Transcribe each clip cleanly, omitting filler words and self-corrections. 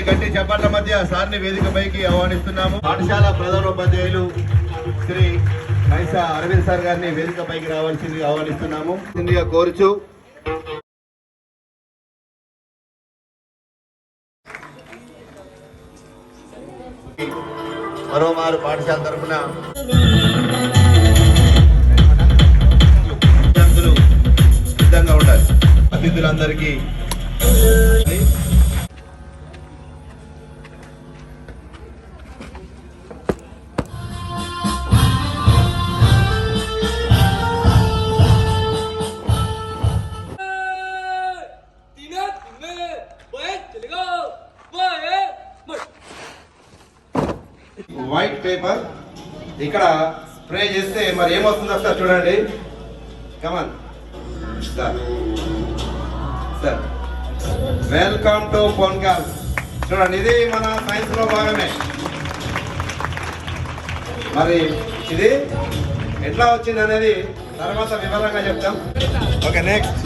గట్టి చప్పట్ల మధ్య సార్ని వేదికపైకి ఆహ్వానిస్తున్నాము. పాఠశాల ప్రధానోపాధ్యాయులు శ్రీ మైసా అరవింద్ సార్ గారిని వేదికపైకి రావాల్సిందిగా ఆహ్వానిస్తున్నాము. ఇందుగా కోరుచు మరోమారు పాఠశాల తరఫున విద్యార్థులు సిద్ధంగా ఉండాలి. అతిథులందరికీ వైట్ పేపర్ ఇక్కడ స్ప్రే చేస్తే మరి ఏమవుతుందో సార్ చూడండి. Come on sir. Welcome to Ponkal. చూడండి, ఇది మన సైన్స్ లో భాగమే. మరి ఇది ఎట్లా వచ్చింది అనేది తర్వాత వివరంగా చెప్తాం. ఓకే, నెక్స్ట్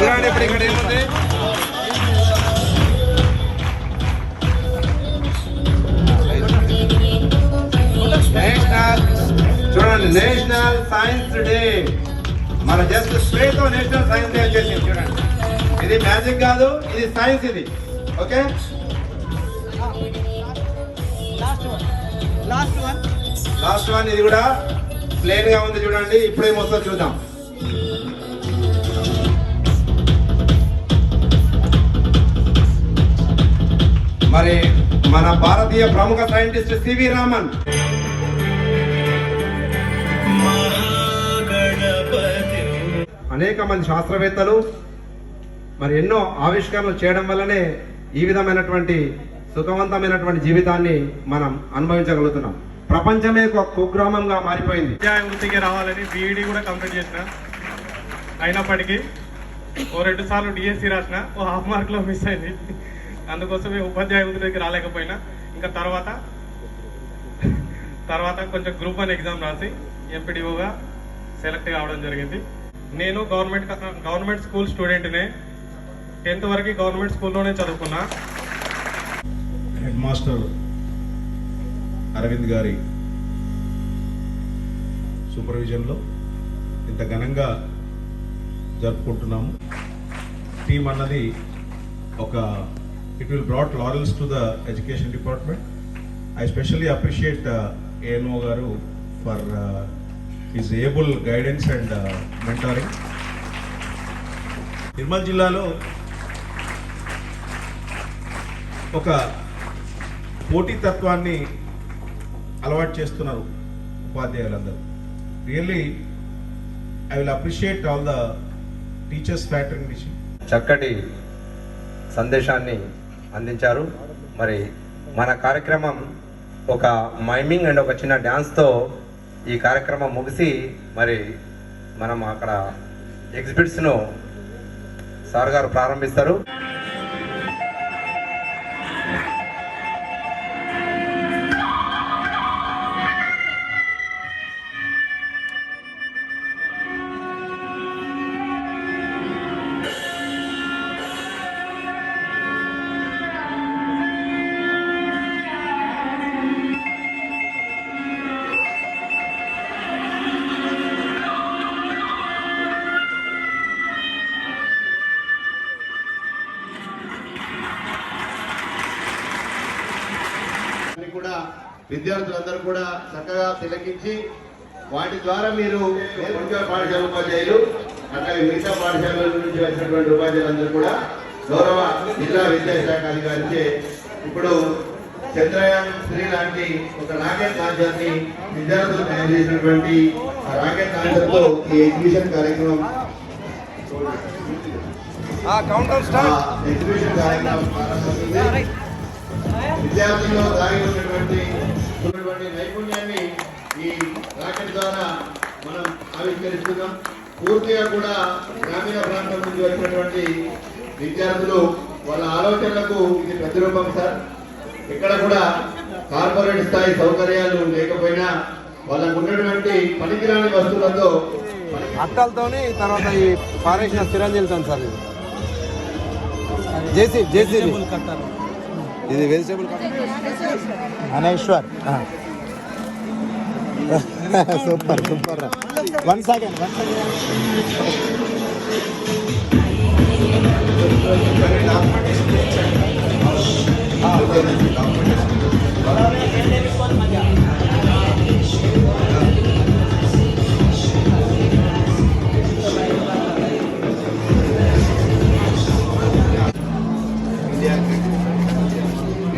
చూడండి. ఇప్పుడు ఇక్కడ ఏముంది? చూడండి, నేషనల్ సైన్స్ డే. మన జస్ట్ స్ప్రేతో నేషనల్ సైన్స్ డే వచ్చేసింది. చూడండి, ఇది మ్యాజిక్ కాదు, ఇది సైన్స్. ఇది ఓకే. లాస్ట్ వన్ ఇది కూడా ప్లేన్ గా ఉంది. చూడండి, ఇప్పుడేమొస్తుందో చూద్దాం. మరి మన భారతీయ ప్రముఖ సైంటిస్ట్ సివి రామన్ అనేక మంది శాస్త్రవేత్తలు మరి ఎన్నో ఆవిష్కరణలు చేయడం వల్లనే ఈ విధమైనటువంటి సుఖవంతమైనటువంటి జీవితాన్ని మనం అనుభవించగలుగుతున్నాం. ప్రపంచమే ఒక కుగ్రామంగా మారిపోయింది. వృత్తికి రావాలని బీఈడీ కూడా కంప్లీట్ చేసిన, అయినప్పటికీ ఓ 2 సార్లు డిఎస్సి రాసిన, ఓ హాఫ్ మార్క్లో మిస్ అయింది. అందుకోసమే ఉపాధ్యాయ వృత్తికి రాలేకపోయినా. ఇంకా తర్వాత కొంచెం గ్రూప్ 1 ఎగ్జామ్ రాసి ఎంపీడీఓగా సెలెక్ట్ కావడం జరిగింది. నేను గవర్నమెంట్ స్కూల్ స్టూడెంట్నే. 10th వరకు గవర్నమెంట్ స్కూల్లోనే చదువుకున్నా. హెడ్ మాస్టర్ అరవింద్ గారి సూపర్విజన్లో ఇంత ఘనంగా జరుపుకుంటున్నాము. టీమ్ అన్నది ఒక it will brought laurels to the education department. I specially appreciate ANO garu for his able guidance and mentoring. Nirmal జిల్లాలో ఒక పోటీతత్వాన్ని అలవాటు చేస్తున్నారు ఉపాధ్యాయులందరూ. Really I will appreciate all the teachers fraternity. చక్కటి సందేశాన్ని అందించారు. మరి మన కార్యక్రమం ఒక మైమింగ్ అండ్ ఒక చిన్న డ్యాన్స్తో ఈ కార్యక్రమం ముగిసి మరి మనం అక్కడ ఎగ్జిబిట్స్ను సార్ గారు ప్రారంభిస్తారు. కూడా విద్యార్థులందరూ కూడా చక్కగా తిలకించి వాటి ద్వారా మీరు పాఠశాల ఉపాధ్యాయులు అట్లాగే మిగతా పాఠశాలల నుంచి వచ్చినటువంటి ఉపాధ్యాయులందరూ కూడా గౌరవ జిల్లా విద్యాశాఖ అధికారిచే ఇప్పుడు చంద్రయాన్ 3 లాంటి ఒక రాకెట్ లాంచర్ని విద్యార్థులు తయారు చేసినటువంటి ఆ రాకెట్ లాంచర్ తో ఈ ఎగ్జిబిషన్ కార్యక్రమం ఎగ్జిబిషన్ కార్యక్రమం ప్రారంభమవుతుంది. విద్యార్థుల్లో దాగి ఉన్నటువంటి నైపుణ్యాన్ని ఈ రాకెట్ ద్వారా మనం ఆవిష్కరిస్తున్నాం. పూర్తిగా కూడా గ్రామీణ ప్రాంతం నుంచి వచ్చినటువంటి విద్యార్థులు వాళ్ళ ఆలోచనలకు ఇది ప్రతిరూపం సార్. ఇక్కడ కూడా కార్పొరేట్ స్థాయి సౌకర్యాలు లేకపోయినా వాళ్ళకు ఉన్నటువంటి పనికిరాని వస్తువులతో అట్టలతోని తర్వాత ఈ పారేసిన చిరంజీలతో సార్ జేసీబీ ఇది vegetable Aneshwar super super one second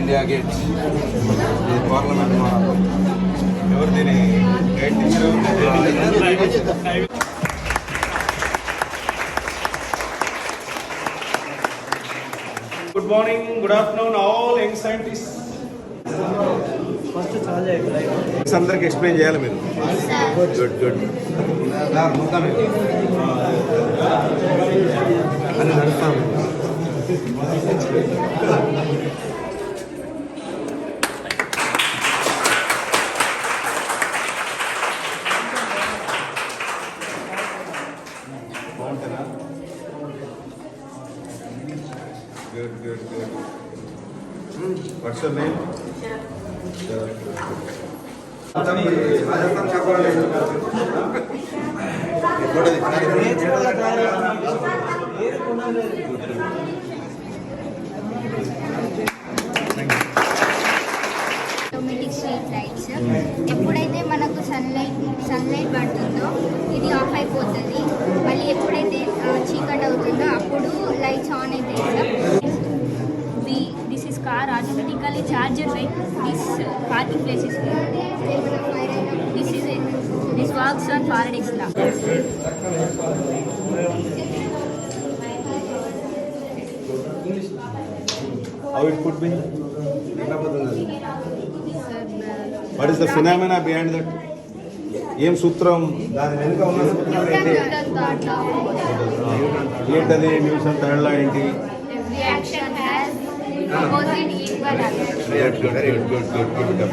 India Gate ఇది పార్లమెంట్ ఎవరు దీని guide Good morning, good afternoon, all young scientists. అందరికి ఎక్స్ప్లెయిన్ చేయాలి మీరు గుడ్ గుడ్ అని నడుస్తాం good good good what's your name automatic street lights ఎప్పుడైతే మనకు సన్లైట్ పడుతుందో ఇది ఆఫ్ అయిపోతుంది. మళ్ళీ ఎప్పుడైతే చీకటి అవుతుందో అప్పుడు లైట్స్ ఆన్ అవుతాయి. This is car automatically charged when this parking place is full. This works on Faraday's law. How it could be? What is the phenomena behind that? ఏం సూత్రం దాని వెనుక ఉన్న సూత్రం ఏంటి? ఏంటది న్యూస్ అండ్ థర్డ్ లా ఏంటి? Every action has opposite equal action. Very good, very good, good, good, good.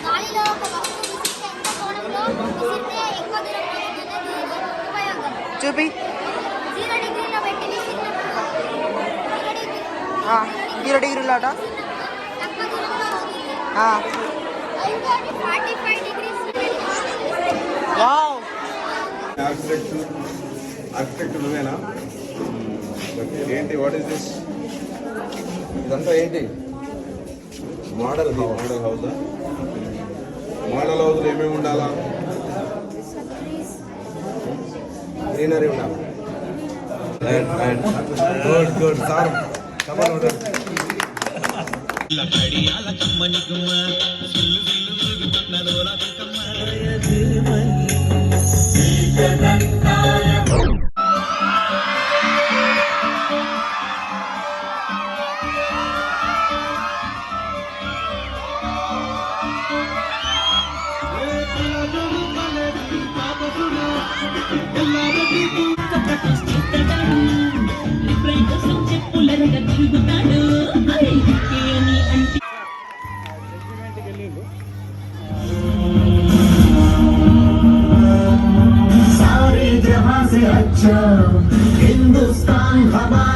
గాలిలో ఒక వస్తువు విసిరితే ఎంత కోణంలో విసిరితే ఎక్కువ దూరం పోతుందనేది ఉపయోగం. చూపి 0 డిగ్రీలో పెట్టి విసిరినప్పుడు 0 డిగ్రీలాట తక్కువ దూరంలో వదిలి. ఇంకోటి 45 degrees వావ్ ఆర్కిటెక్ట్ నువ్వేనా? ఏంటి వాట్ ఈస్ దిస్? ఇదంతా ఏంటి? Model house. మోడల్ హౌస్లో ఏమేమి ఉండాలా? గ్రీనరీ ఉండాలి. గుడ్ గుడ్ సార్ सारे जहां से अच्छा हिंदुस्तान हमारा